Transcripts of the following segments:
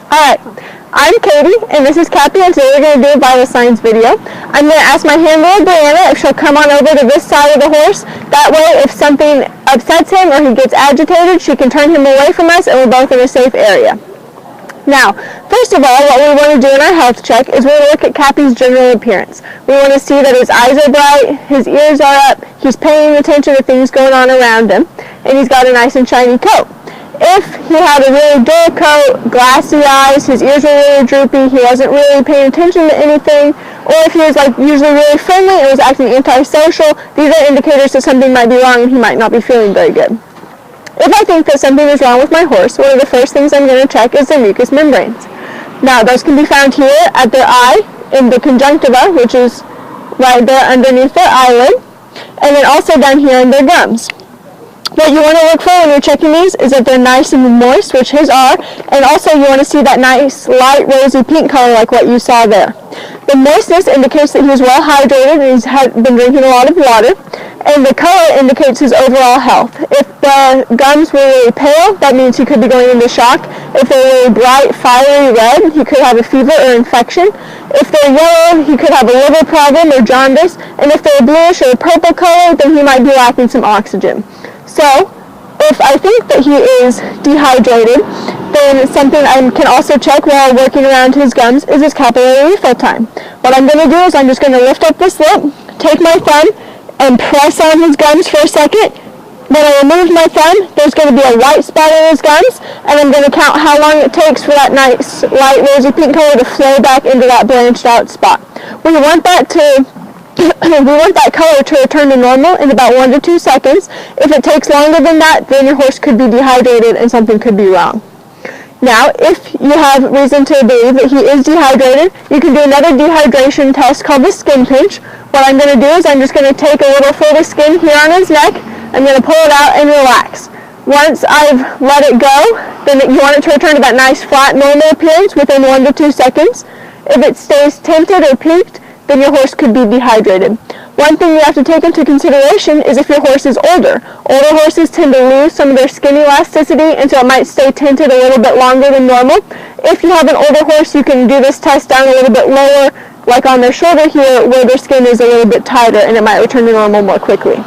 Alright, I'm Katie, and this is Cappy, and today we're going to do a vital signs video. I'm going to ask my handler, Brianna, if she'll come on over to this side of the horse. That way, if something upsets him or he gets agitated, she can turn him away from us, and we're both in a safe area. Now, first of all, what we want to do in our health check is we want to look at Cappy's general appearance. We want to see that his eyes are bright, his ears are up, he's paying attention to things going on around him, and he's got a nice and shiny coat. If he had a really dull coat, glassy eyes, his ears were really droopy, he wasn't really paying attention to anything, or if he was usually really friendly and was acting antisocial, these are indicators that something might be wrong and he might not be feeling very good. If I think that something is wrong with my horse, one of the first things I'm going to check is their mucous membranes. Now, those can be found here at their eye, in the conjunctiva, which is right there underneath their eyelid, and then also down here in their gums. What you want to look for when you're checking these is that they're nice and moist, which his are, and also you want to see that nice light rosy pink color like what you saw there. The moistness indicates that he's well hydrated and he's been drinking a lot of water, and the color indicates his overall health. If the gums were really pale, that means he could be going into shock. If they're really bright, fiery red, he could have a fever or infection. If they're yellow, he could have a liver problem or jaundice, and if they're bluish or purple color, then he might be lacking some oxygen. So, if I think that he is dehydrated, then something I can also check while working around his gums is his capillary refill time. What I'm going to do is I'm just going to lift up this lip, take my thumb, and press on his gums for a second. When I remove my thumb, there's going to be a white spot in his gums, and I'm going to count how long it takes for that nice light rosy pink color to flow back into that blanched out spot. We want that color to return to normal in about 1 to 2 seconds. If it takes longer than that, then your horse could be dehydrated and something could be wrong. Now, if you have reason to believe that he is dehydrated, you can do another dehydration test called the skin pinch. What I'm going to do is I'm just going to take a little fold of skin here on his neck. I'm going to pull it out and relax. Once I've let it go, then you want it to return to that nice flat normal appearance within 1 to 2 seconds. If it stays tinted or peaked, then your horse could be dehydrated. One thing you have to take into consideration is if your horse is older. Older horses tend to lose some of their skin elasticity, and so it might stay tinted a little bit longer than normal. If you have an older horse, you can do this test down a little bit lower, like on their shoulder here, where their skin is a little bit tighter, and it might return to normal more quickly.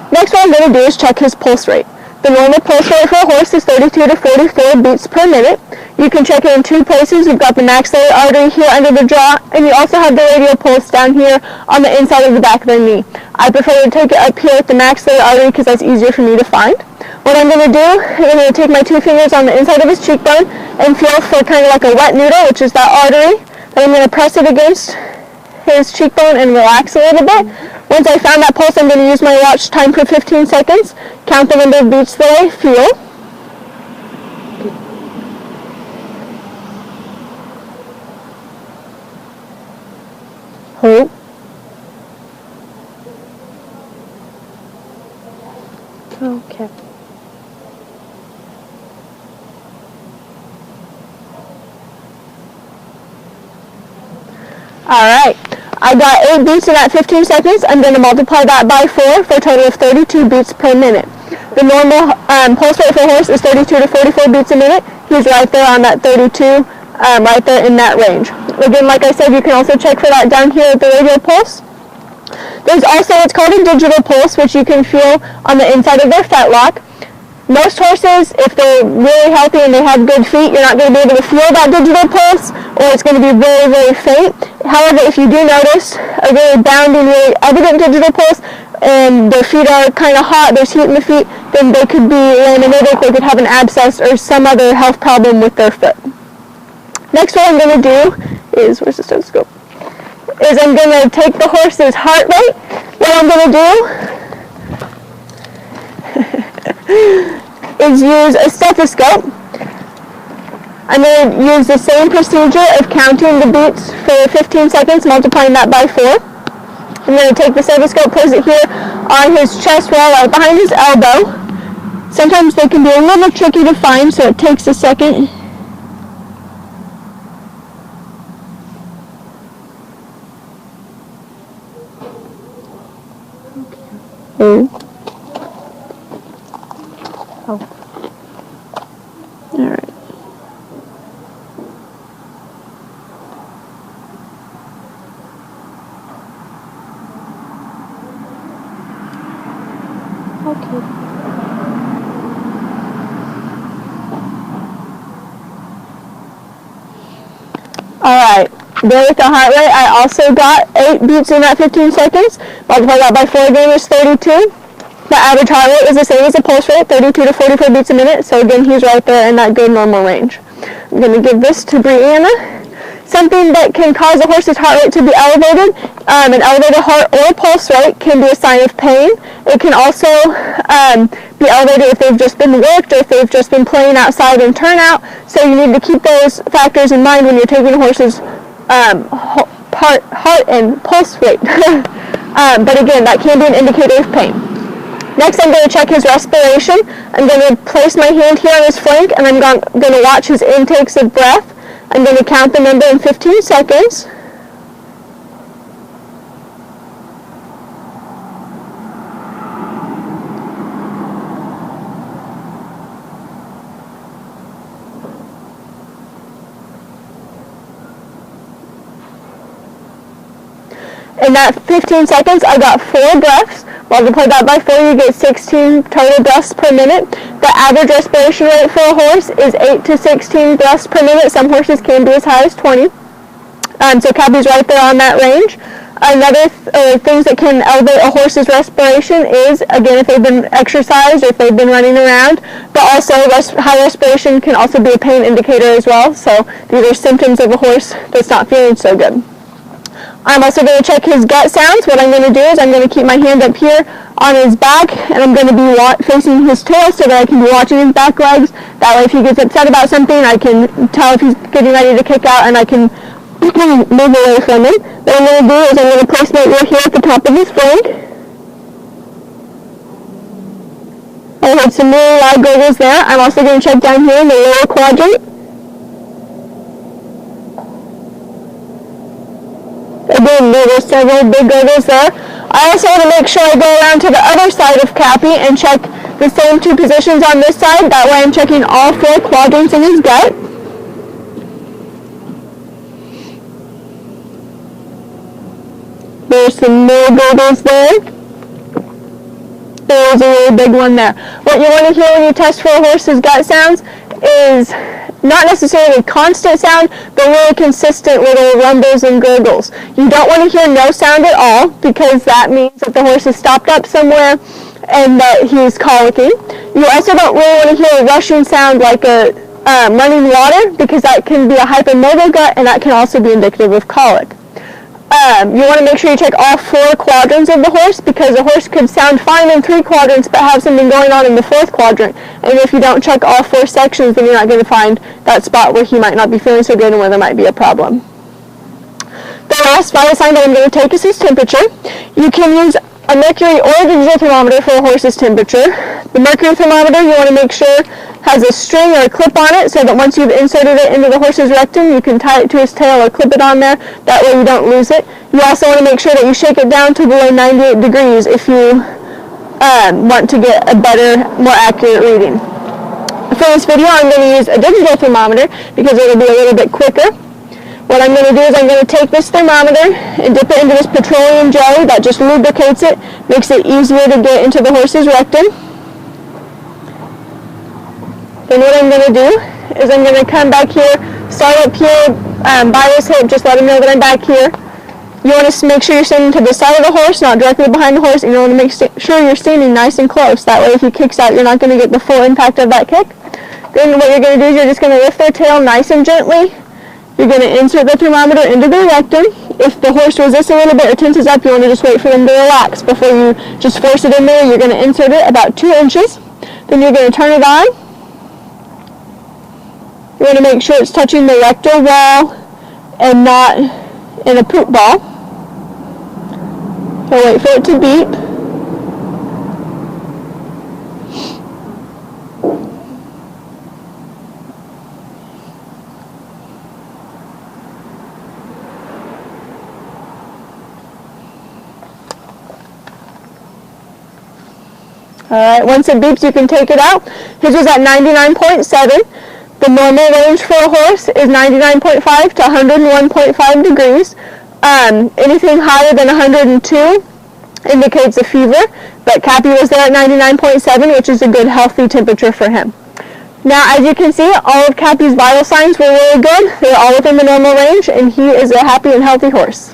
Next, what I'm going to do is check his pulse rate. The normal pulse rate for a horse is 32 to 44 beats per minute. You can check it in 2 places. You've got the maxillary artery here under the jaw, and you also have the radial pulse down here on the inside of the back of their knee. I prefer to take it up here at the maxillary artery because that's easier for me to find. What I'm going to do is I'm going to take my 2 fingers on the inside of his cheekbone and feel for kind of like a wet noodle, which is that artery. Then I'm going to press it against his cheekbone and relax a little bit. Once I found that pulse, I'm going to use my watch time for 15 seconds, count the number of beats that I feel. Hold. Okay. Alright, I got 8 beats in that 15 seconds. I'm going to multiply that by 4 for a total of 32 beats per minute. The normal pulse rate for a horse is 32 to 44 beats a minute. He's right there on that 32, right there in that range. Again, like I said, you can also check for that down here at the radial pulse. There's also what's called a digital pulse, which you can feel on the inside of their fetlock. Most horses, if they're really healthy and they have good feet, you're not going to be able to feel that digital pulse, or it's going to be very, very faint. However, if you do notice a really bounding, really evident digital pulse, and their feet are kind of hot, there's heat in the feet, then they could be laminitic, they could have an abscess or some other health problem with their foot. Next, what I'm going to do is, where's the stethoscope? Is I'm going to take the horse's heart rate. What I'm going to do is use a stethoscope. I'm going to use the same procedure of counting the beats for 15 seconds, multiplying that by 4. I'm going to take the stethoscope, place it here on his chest wall, right behind his elbow. Sometimes they can be a little tricky to find, so it takes a second. Okay. Oh. All right. Alright, there with the heart rate, I also got 8 beats in that 15 seconds. Multiply that by 4 again is 32. The average heart rate is the same as the pulse rate, 32 to 44 beats a minute. So again, he's right there in that good normal range. I'm going to give this to Brianna. Something that can cause a horse's heart rate to be elevated, an elevated heart or pulse rate can be a sign of pain. It can also be elevated if they've just been worked or if they've just been playing outside in turnout. So you need to keep those factors in mind when you're taking a horse's heart and pulse rate. But again, that can be an indicator of pain. Next, I'm going to check his respiration. I'm going to place my hand here on his flank, and I'm going to watch his intakes of breath. I'm going to count the number in 15 seconds. In that 15 seconds, I got 4 breaths. Multiply that by 4, you get 16 total breaths per minute. The average respiration rate for a horse is 8 to 16 breaths per minute. Some horses can be as high as 20. So Cappy's right there on that range. Another things that can elevate a horse's respiration is, again, if they've been exercised or if they've been running around, but also high respiration can also be a pain indicator as well. So these are symptoms of a horse that's not feeling so good. I'm also going to check his gut sounds. What I'm going to do is I'm going to keep my hand up here on his back, and I'm going to be facing his tail so that I can be watching his back legs. That way if he gets upset about something, I can tell if he's getting ready to kick out, and I can move away from him. What I'm going to do is I'm going to place my ear here at the top of his flank. I have some really loud gurgles there. I'm also going to check down here in the lower quadrant. Again, there were several big gurgles there. I also want to make sure I go around to the other side of Cappy and check the same 2 positions on this side. That way I'm checking all 4 quadrants in his gut. There's some more gurgles there. There's a really big one there. What you want to hear when you test for a horse's gut sounds is not necessarily constant sound, but really consistent little rumbles and gurgles. You don't want to hear no sound at all, because that means that the horse is stopped up somewhere and that he's colicking. You also don't really want to hear a rushing sound like a running water, because that can be a hypermobile gut, and that can also be indicative of colic. You want to make sure you check all 4 quadrants of the horse, because a horse could sound fine in 3 quadrants but have something going on in the 4th quadrant. And if you don't check all 4 sections, then you're not going to find that spot where he might not be feeling so good and where there might be a problem. The last vital sign that I'm going to take is his temperature. You can use a mercury or a digital thermometer for a horse's temperature. The mercury thermometer, you want to make sure has a string or a clip on it, so that once you've inserted it into the horse's rectum, you can tie it to his tail or clip it on there. That way you don't lose it. You also want to make sure that you shake it down to below 98 degrees if you want to get a better, more accurate reading. For this video, I'm going to use a digital thermometer because it'll be a little bit quicker. What I'm going to do is I'm going to take this thermometer and dip it into this petroleum jelly that just lubricates it, makes it easier to get into the horse's rectum. Then what I'm going to do is I'm going to come back here, start up here by his hip, just let him know that I'm back here. You want to make sure you're standing to the side of the horse, not directly behind the horse, and you want to make sure you're standing nice and close. That way if he kicks out, you're not going to get the full impact of that kick. Then what you're going to do is you're just going to lift their tail nice and gently. You're going to insert the thermometer into the rectum. If the horse resists a little bit or tenses up, you want to just wait for them to relax before you just force it in there. You're going to insert it about 2 inches. Then you're going to turn it on. You want to make sure it's touching the rectal wall and not in a poop ball. So wait for it to beep. Alright, once it beeps, you can take it out. His was at 99.7. The normal range for a horse is 99.5 to 101.5 degrees. Anything higher than 102 indicates a fever, but Cappy was there at 99.7, which is a good healthy temperature for him. Now, as you can see, all of Cappy's vital signs were really good. They were all within the normal range, and he is a happy and healthy horse.